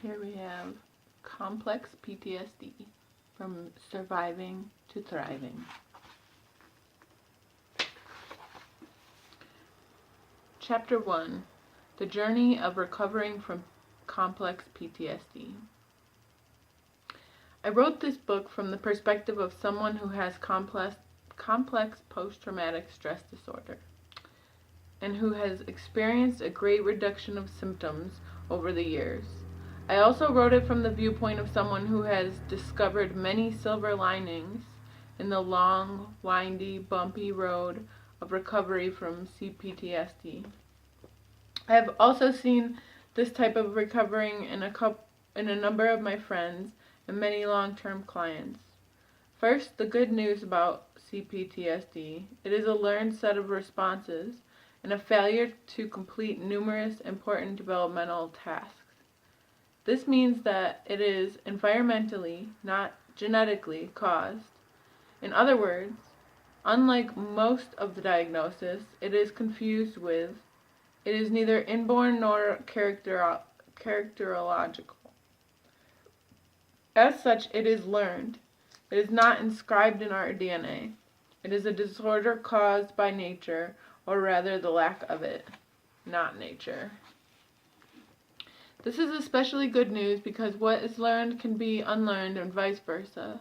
Here we have complex PTSD, from surviving to thriving. Chapter 1, The Journey of Recovering from Complex PTSD. I wrote this book from the perspective of someone who has complex post-traumatic stress disorder and who has experienced a great reduction of symptoms over the years. I also wrote it from the viewpoint of someone who has discovered many silver linings in the long, windy, bumpy road of recovery from cptsd. I have also seen this type of recovering in a number of my friends and many long-term clients. First, the good news about cptsd. It is a learned set of responses and a failure to complete numerous important developmental tasks. This means that it is environmentally, not genetically, caused. In other words, unlike most of the diagnosis, it is confused with, it is neither inborn nor characterological. As such, it is learned. It is not inscribed in our DNA. It is a disorder caused by nature, or rather the lack of it, not nature. This is especially good news because what is learned can be unlearned and vice versa.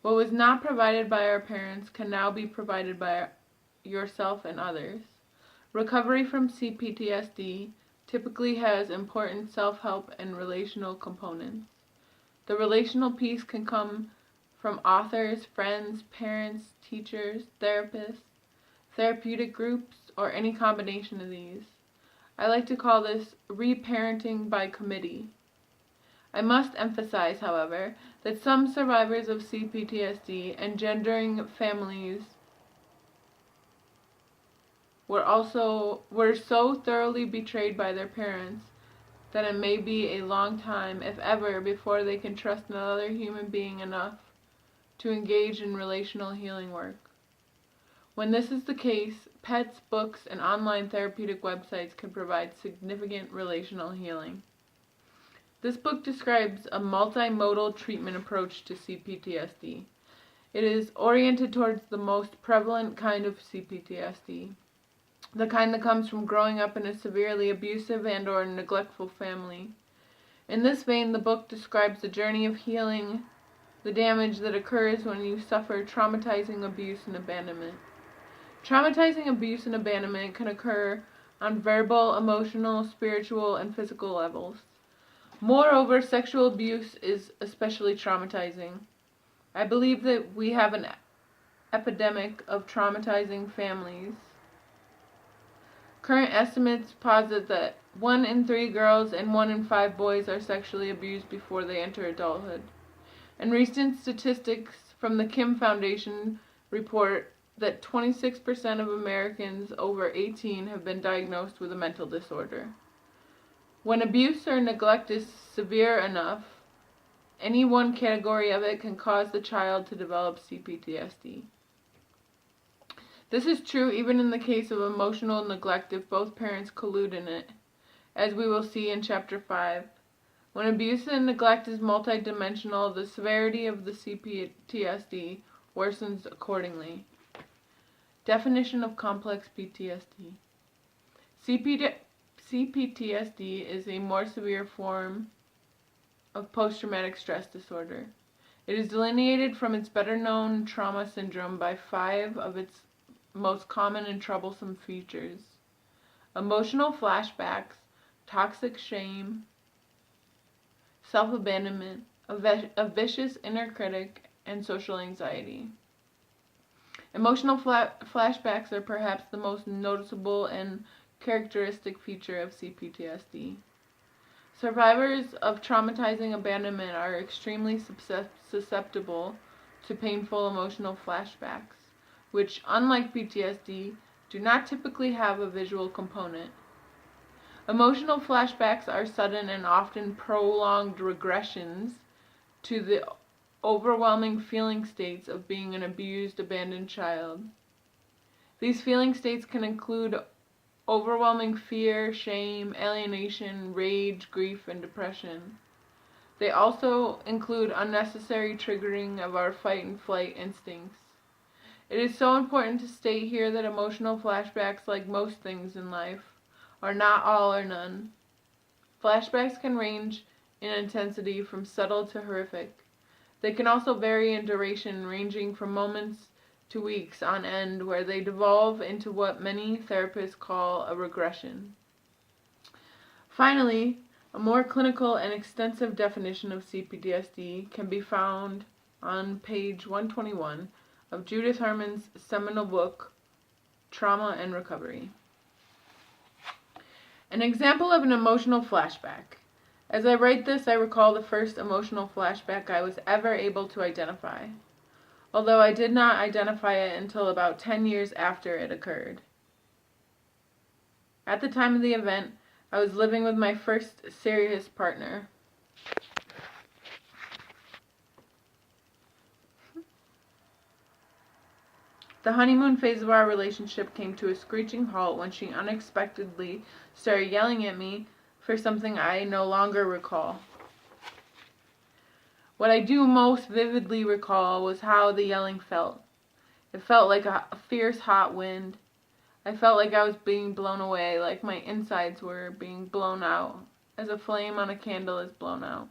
What was not provided by our parents can now be provided by yourself and others. Recovery from cptsd typically has important self-help and relational components. The relational piece can come from authors, friends, parents, teachers, therapists, therapeutic groups, or any combination of these. I like to call this reparenting by committee. I must emphasize, however, that some survivors of cptsd and gendering families were so thoroughly betrayed by their parents that it may be a long time, if ever, before they can trust another human being enough to engage in relational healing work. When this is the case, pets, books, and online therapeutic websites can provide significant relational healing. This book describes a multimodal treatment approach to cptsd. It is oriented towards the most prevalent kind of cptsd, the kind that comes from growing up in a severely abusive and/or neglectful family. In this vein, the book describes the journey of healing the damage that occurs when you suffer traumatizing abuse and abandonment. Traumatizing abuse and abandonment can occur on verbal, emotional, spiritual, and physical levels. Moreover, sexual abuse is especially traumatizing. I believe that we have an epidemic of traumatizing families. Current estimates posit that 1 in 3 girls and 1 in 5 boys are sexually abused before they enter adulthood. And recent statistics from the Kim Foundation report that 26% of Americans over 18 have been diagnosed with a mental disorder. When abuse or neglect is severe enough, any one category of it can cause the child to develop cptsd. This is true even in the case of emotional neglect if both parents collude in it, as we will see in Chapter 5. When abuse and neglect is multidimensional, the severity of the cptsd worsens accordingly. Definition of complex PTSD. cptsd is a more severe form of post-traumatic stress disorder. It is delineated from its better-known trauma syndrome by 5 of its most common and troublesome features: emotional flashbacks, toxic shame, self-abandonment, a vicious inner critic, and social anxiety. Emotional flashbacks are perhaps the most noticeable and characteristic feature of cptsd. Survivors of traumatizing abandonment are extremely susceptible to painful emotional flashbacks, which, unlike PTSD, do not typically have a visual component. Emotional flashbacks are sudden and often prolonged regressions to the overwhelming feeling states of being an abused, abandoned child. These feeling states can include overwhelming fear, shame, alienation, rage, grief, and depression. They also include unnecessary triggering of our fight and flight instincts. It is so important to state here that emotional flashbacks, like most things in life, are not all or none. Flashbacks can range in intensity from subtle to horrific. They can also vary in duration, ranging from moments to weeks on end, where they devolve into what many therapists call a regression. Finally, a more clinical and extensive definition of cptsd can be found on page 121 of Judith Herman's seminal book, Trauma and Recovery. An example of an emotional flashback. As I write this, I recall the first emotional flashback I was ever able to identify, although I did not identify it until about 10 years after it occurred. At the time of the event, I was living with my first serious partner. The honeymoon phase of our relationship came to a screeching halt when she unexpectedly started yelling at me for something I no longer recall. What I do most vividly recall was how the yelling felt. It felt like a fierce hot wind. I felt like I was being blown away, like my insides were being blown out, as a flame on a candle is blown out.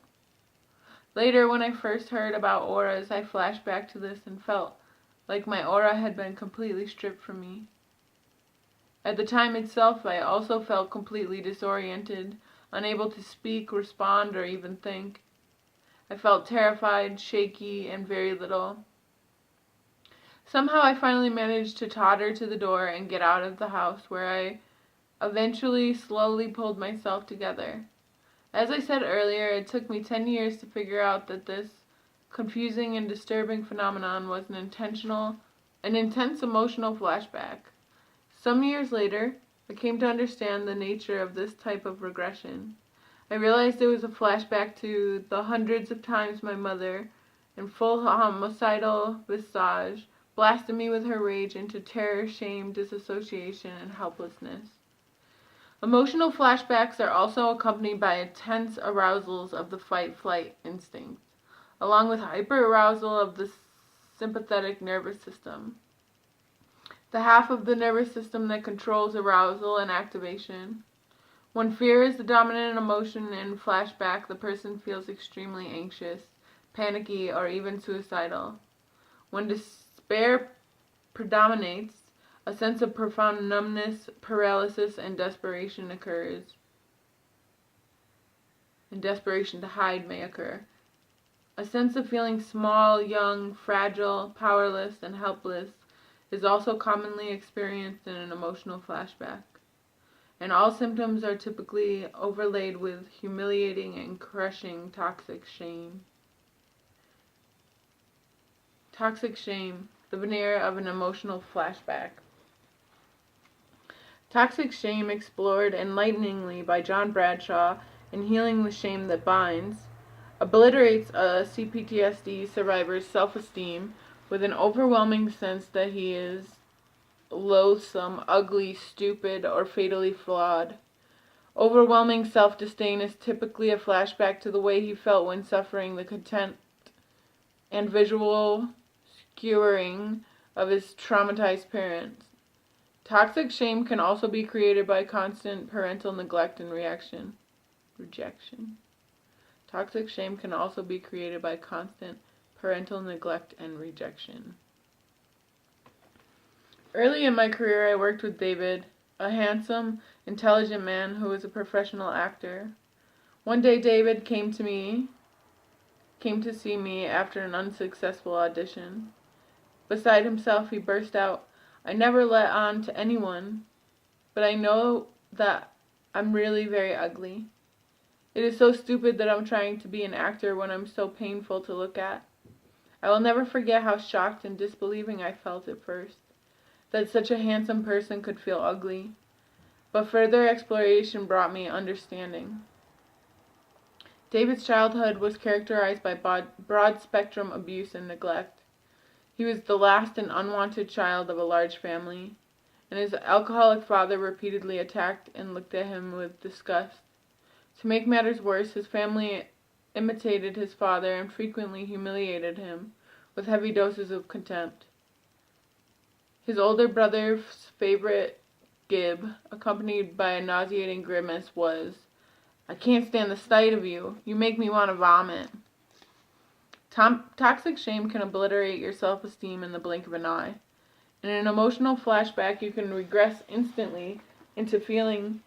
Later, when I first heard about auras, I flashed back to this and felt like my aura had been completely stripped from me. At the time itself, I also felt completely disoriented, unable to speak, respond, or even think. I felt terrified, shaky, and very little. Somehow I finally managed to totter to the door and get out of the house, where I eventually slowly pulled myself together. As I said earlier, it took me 10 years to figure out that this confusing and disturbing phenomenon was an intense emotional flashback. Some years later, I came to understand the nature of this type of regression. I realized it was a flashback to the hundreds of times my mother, in full homicidal visage, blasted me with her rage into terror, shame, disassociation, and helplessness. Emotional flashbacks are also accompanied by intense arousals of the fight-flight instinct, along with hyperarousal of the sympathetic nervous system, the half of the nervous system that controls arousal and activation. When fear is the dominant emotion in flashback, the person feels extremely anxious, panicky, or even suicidal. When despair predominates, a sense of profound numbness, paralysis, and desperation occurs. And desperation to hide may occur. A sense of feeling small, young, fragile, powerless, and helpless is also commonly experienced in an emotional flashback. And all symptoms are typically overlaid with humiliating and crushing toxic shame. Toxic shame, the veneer of an emotional flashback. Toxic shame, explored enlighteningly by John Bradshaw in Healing the Shame That Binds, obliterates a cptsd survivor's self-esteem with an overwhelming sense that he is loathsome, ugly, stupid, or fatally flawed. Overwhelming self-disdain is typically a flashback to the way he felt when suffering the contempt and visual skewering of his traumatized parents. Toxic shame can also be created by constant parental neglect and rejection. Toxic shame can also be created by constant parental neglect and rejection. Early in my career, I worked with David, a handsome, intelligent man who was a professional actor. One day, David came to see me after an unsuccessful audition. Beside himself, he burst out, "I never let on to anyone, but I know that I'm really very ugly. It is so stupid that I'm trying to be an actor when I'm so painful to look at." I will never forget how shocked and disbelieving I felt at first, that such a handsome person could feel ugly. But further exploration brought me understanding. David's childhood was characterized by broad-spectrum abuse and neglect. He was the last and unwanted child of a large family, and his alcoholic father repeatedly attacked and looked at him with disgust. To make matters worse, his family imitated his father and frequently humiliated him with heavy doses of contempt. His older brother's favorite gib, accompanied by a nauseating grimace, was, "I can't stand the sight of you. You make me want to vomit." Toxic shame can obliterate your self-esteem in the blink of an eye. In an emotional flashback, you can regress instantly into feeling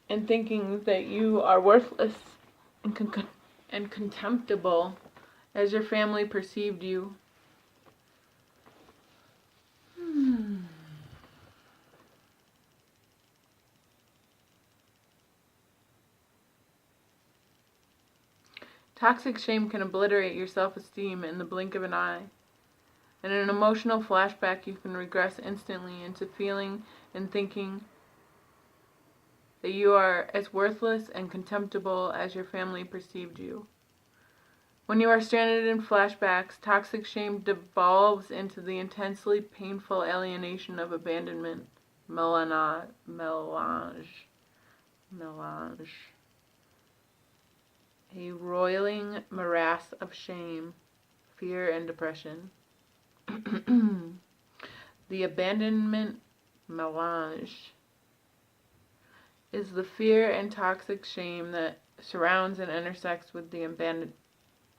and thinking that you are worthless and contemptible as your family perceived you. Toxic shame can obliterate your self-esteem in the blink of an eye. In an emotional flashback, you can regress instantly into feeling and thinking that you are as worthless and contemptible as your family perceived you. When you are stranded in flashbacks, toxic shame devolves into the intensely painful alienation of abandonment. Melange. A roiling morass of shame, fear, and depression. The abandonment melange is the fear and toxic shame that surrounds and intersects with the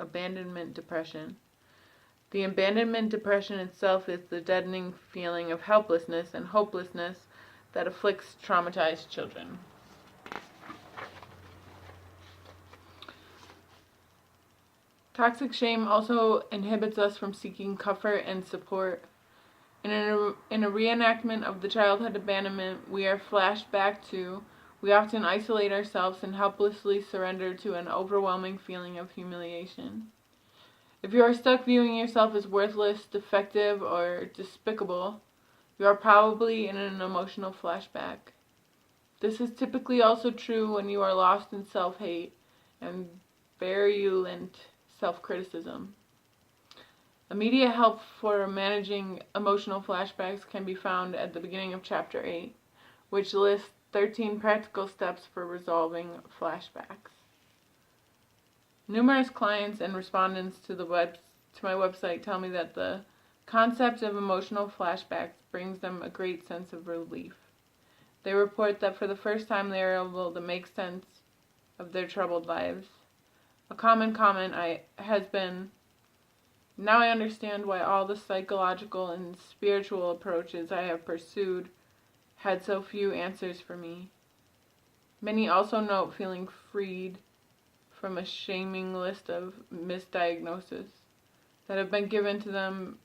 abandonment depression. The abandonment depression itself is the deadening feeling of helplessness and hopelessness that afflicts traumatized children. Toxic shame also inhibits us from seeking comfort and support. In a reenactment of the childhood abandonment we are flashed back to, we often isolate ourselves and helplessly surrender to an overwhelming feeling of humiliation. If you are stuck viewing yourself as worthless, defective, or despicable, you are probably in an emotional flashback. This is typically also true when you are lost in self-hate and virulent self-criticism. Immediate help for managing emotional flashbacks can be found at the beginning of Chapter 8, which lists 13 practical steps for resolving flashbacks. Numerous clients and respondents to my website tell me that the concept of emotional flashbacks brings them a great sense of relief. They report that for the first time they are able to make sense of their troubled lives. A common comment has been, "Now I understand why all the psychological and spiritual approaches I have pursued had so few answers for me." Many also note feeling freed from a shaming list of misdiagnoses that have been given to them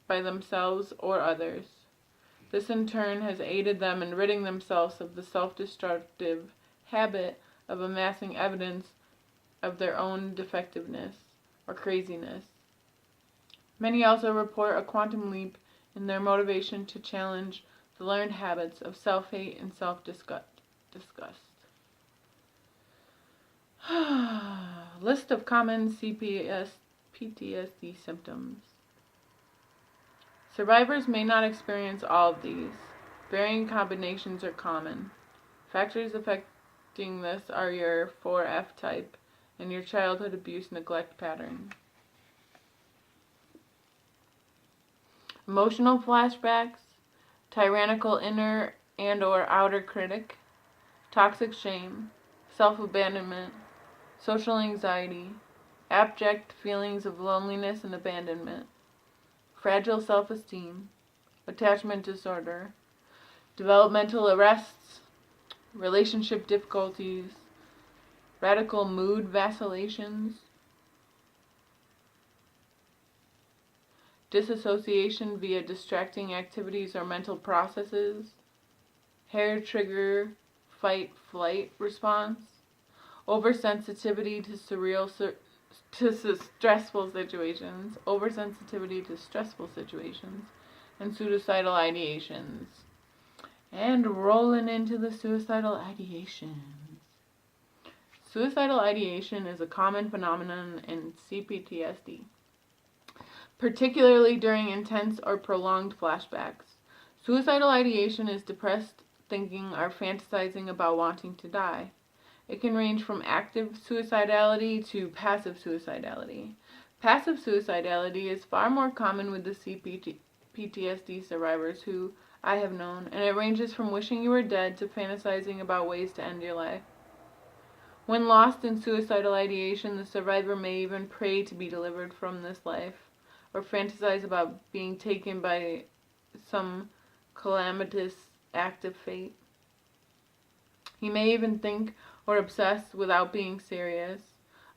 by themselves or others. This in turn has aided them in ridding themselves of the self-destructive habit of amassing evidence of their own defectiveness or craziness. Many also report a quantum leap in their motivation to challenge the learned habits of self-hate and self-disgust. List of common PTSD symptoms. Survivors may not experience all of these. Varying combinations are common. Factors affecting this are your 4F type and your childhood abuse neglect pattern. Emotional flashbacks, tyrannical inner and or outer critic, toxic shame, self-abandonment, social anxiety, abject feelings of loneliness and abandonment, fragile self-esteem, attachment disorder, developmental arrests, relationship difficulties, radical mood vacillations, disassociation via distracting activities or mental processes, hair trigger fight-flight response, oversensitivity to stressful situations, and suicidal ideations. And rolling into the suicidal ideations. Suicidal ideation is a common phenomenon in cptsd, particularly during intense or prolonged flashbacks. Suicidal ideation is depressed thinking or fantasizing about wanting to die. It can range from active suicidality to passive suicidality. Passive suicidality is far more common with the PTSD survivors who I have known, and it ranges from wishing you were dead to fantasizing about ways to end your life. When lost in suicidal ideation, the survivor may even pray to be delivered from this life, or fantasize about being taken by some calamitous act of fate. He may even think or obsess, without being serious,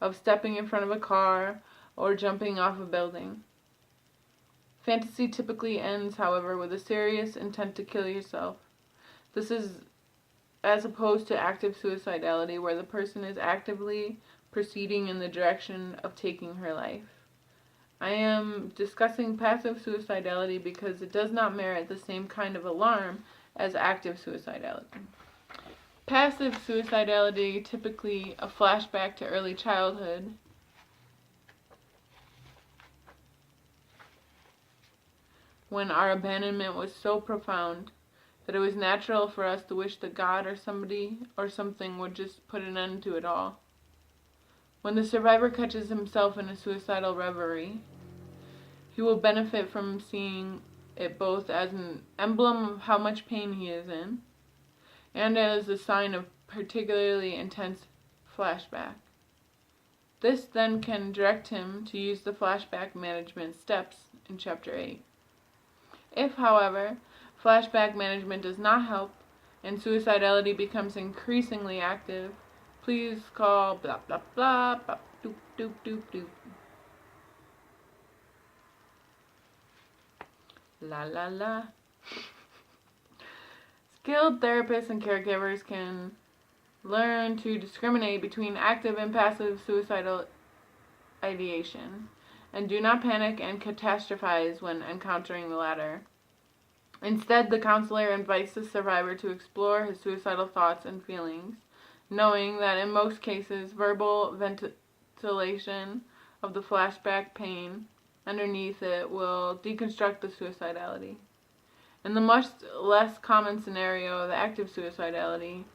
of stepping in front of a car or jumping off a building. Fantasy typically ends, however, with a serious intent to kill yourself. This is as opposed to active suicidality, where the person is actively proceeding in the direction of taking her life. I am discussing passive suicidality because it does not merit the same kind of alarm as active suicidality. Passive suicidality, typically a flashback to early childhood, when our abandonment was so profound that it was natural for us to wish that God or somebody or something would just put an end to it all. When the survivor catches himself in a suicidal reverie, he will benefit from seeing it both as an emblem of how much pain he is in, and as a sign of particularly intense flashback. This then can direct him to use the flashback management steps in Chapter 8. If, however, flashback management does not help and suicidality becomes increasingly active, please call blah blah blah, blah doop doop doop doop. La la la. Skilled therapists and caregivers can learn to discriminate between active and passive suicidal ideation, and do not panic and catastrophize when encountering the latter. Instead, the counselor invites the survivor to explore his suicidal thoughts and feelings, knowing that in most cases, verbal ventilation of the flashback pain underneath it will deconstruct the suicidality. In the much less common scenario of active suicidality,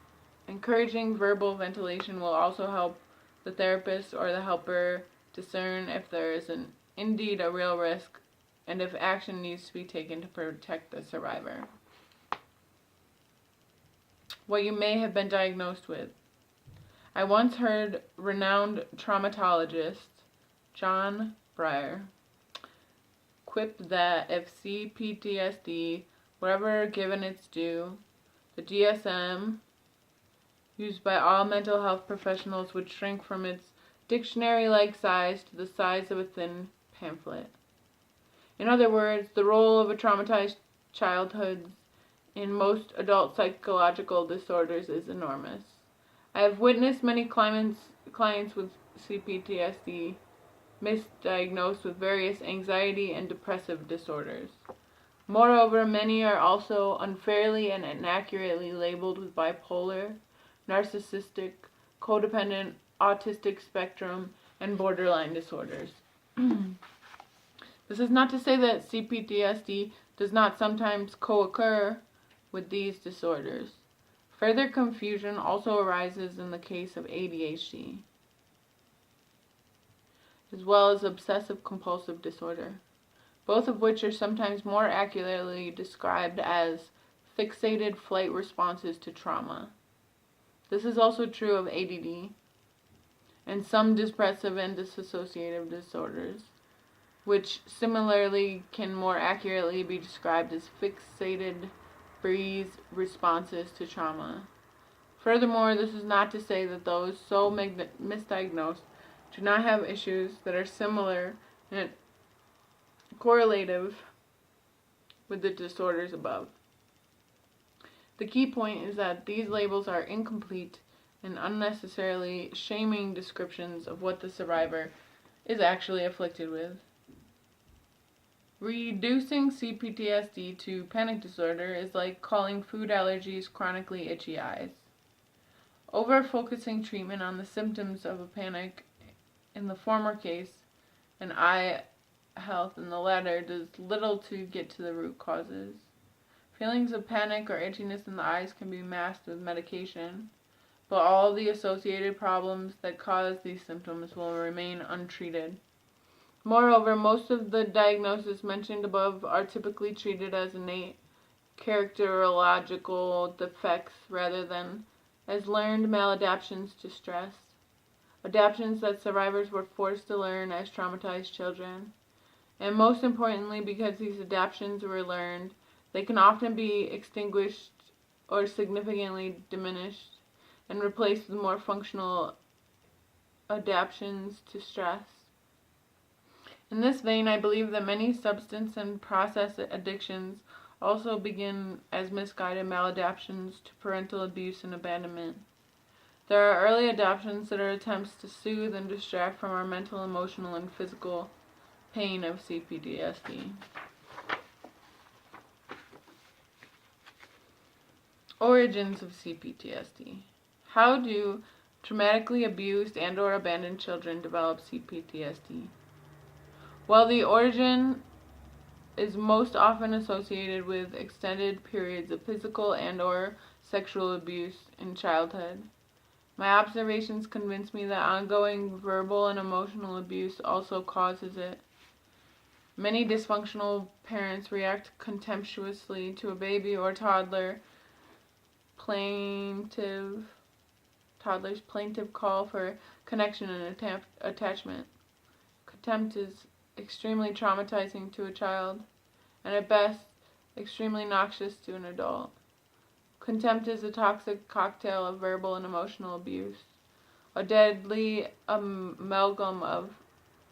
encouraging verbal ventilation will also help the therapist or the helper discern if there is indeed a real risk and if action needs to be taken to protect the survivor. What you may have been diagnosed with. I once heard renowned traumatologist John Breyer quip that if cptsd were ever given its due, the DSM used by all mental health professionals would shrink from its dictionary-like size to the size of a thin pamphlet. In other words, the role of a traumatized childhood in most adult psychological disorders is enormous. I have witnessed many clients with cptsd misdiagnosed with various anxiety and depressive disorders. Moreover, many are also unfairly and inaccurately labeled with bipolar, narcissistic, codependent, autistic spectrum, and borderline disorders. This is not to say that cptsd does not sometimes co-occur with these disorders. Further confusion also arises in the case of ADHD, as well as obsessive-compulsive disorder, both of which are sometimes more accurately described as fixated flight responses to trauma. This is also true of ADD and some depressive and dissociative disorders, which similarly can more accurately be described as fixated freeze responses to trauma. Furthermore, this is not to say that those so misdiagnosed do not have issues that are similar and correlative with the disorders above. The key point is that these labels are incomplete and unnecessarily shaming descriptions of what the survivor is actually afflicted with. Reducing cptsd to panic disorder is like calling food allergies chronically itchy eyes. Over-focusing treatment on the symptoms of a panic in the former case and eye health in the latter does little to get to the root causes. Feelings of panic or itchiness in the eyes can be masked with medication, but all the associated problems that cause these symptoms will remain untreated. Moreover, most of the diagnoses mentioned above are typically treated as innate characterological defects rather than as learned maladaptations to stress, adaptations that survivors were forced to learn as traumatized children. And most importantly, because these adaptations were learned, they can often be extinguished or significantly diminished and replaced with more functional adaptations to stress. In this vein, I believe that many substance and process addictions also begin as misguided maladaptations to parental abuse and abandonment. There are early adaptations that are attempts to soothe and distract from our mental, emotional, and physical pain of cptsd. Origins of cptsd. How do traumatically abused and or abandoned children develop cptsd? Well, the origin is most often associated with extended periods of physical and or sexual abuse in childhood. My observations convince me that ongoing verbal and emotional abuse also causes it. Many dysfunctional parents react contemptuously to a baby or toddler's plaintive call for connection and attachment. Contempt is extremely traumatizing to a child, and at best, extremely noxious to an adult. Contempt is a toxic cocktail of verbal and emotional abuse, a deadly amalgam of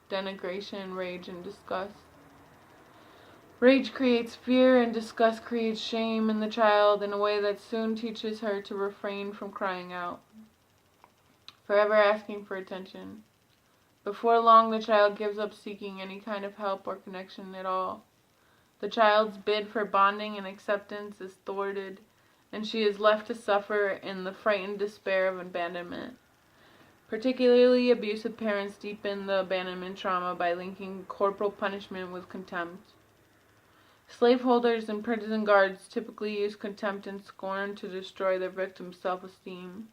denigration, rage, and disgust. Rage creates fear, and disgust creates shame in the child in a way that soon teaches her to refrain from crying out, forever asking for attention. Before long, the child gives up seeking any kind of help or connection at all. The child's bid for bonding and acceptance is thwarted, and she is left to suffer in the frightened despair of abandonment. Particularly abusive parents deepen the abandonment trauma by linking corporal punishment with contempt. Slaveholders and prison guards typically use contempt and scorn to destroy their victims' self-esteem.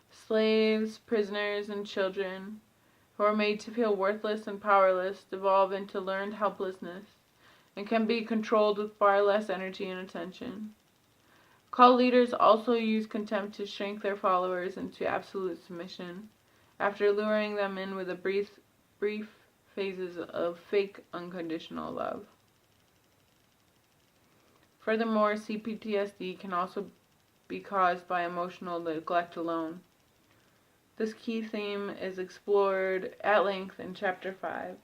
Slaves, prisoners, and children who are made to feel worthless and powerless devolve into learned helplessness and can be controlled with far less energy and attention. Cult leaders also use contempt to shrink their followers into absolute submission, after luring them in with a brief phases of fake unconditional love. Furthermore, cptsd can also be caused by emotional neglect alone. This key theme is explored at length in Chapter 5.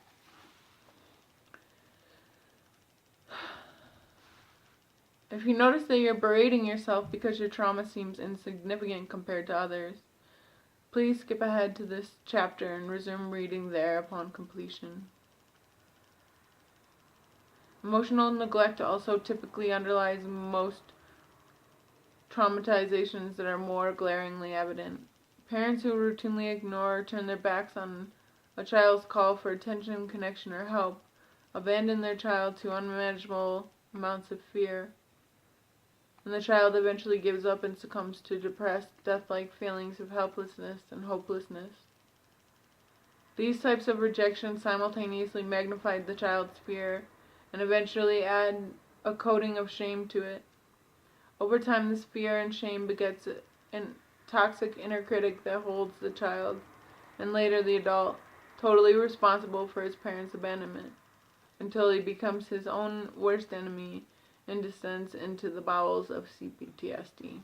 If you notice that you're berating yourself because your trauma seems insignificant compared to others, please skip ahead to this chapter and resume reading there upon completion. Emotional neglect also typically underlies most traumatizations that are more glaringly evident. Parents who routinely ignore or turn their backs on a child's call for attention, connection, or help abandon their child to unmanageable amounts of fear, and the child eventually gives up and succumbs to depressed, death-like feelings of helplessness and hopelessness. These types of rejection simultaneously magnify the child's fear and eventually add a coating of shame to it. Over time, this fear and shame begets a toxic inner critic that holds the child, and later the adult, totally responsible for his parents' abandonment, until he becomes his own worst enemy and descends into the bowels of cptsd.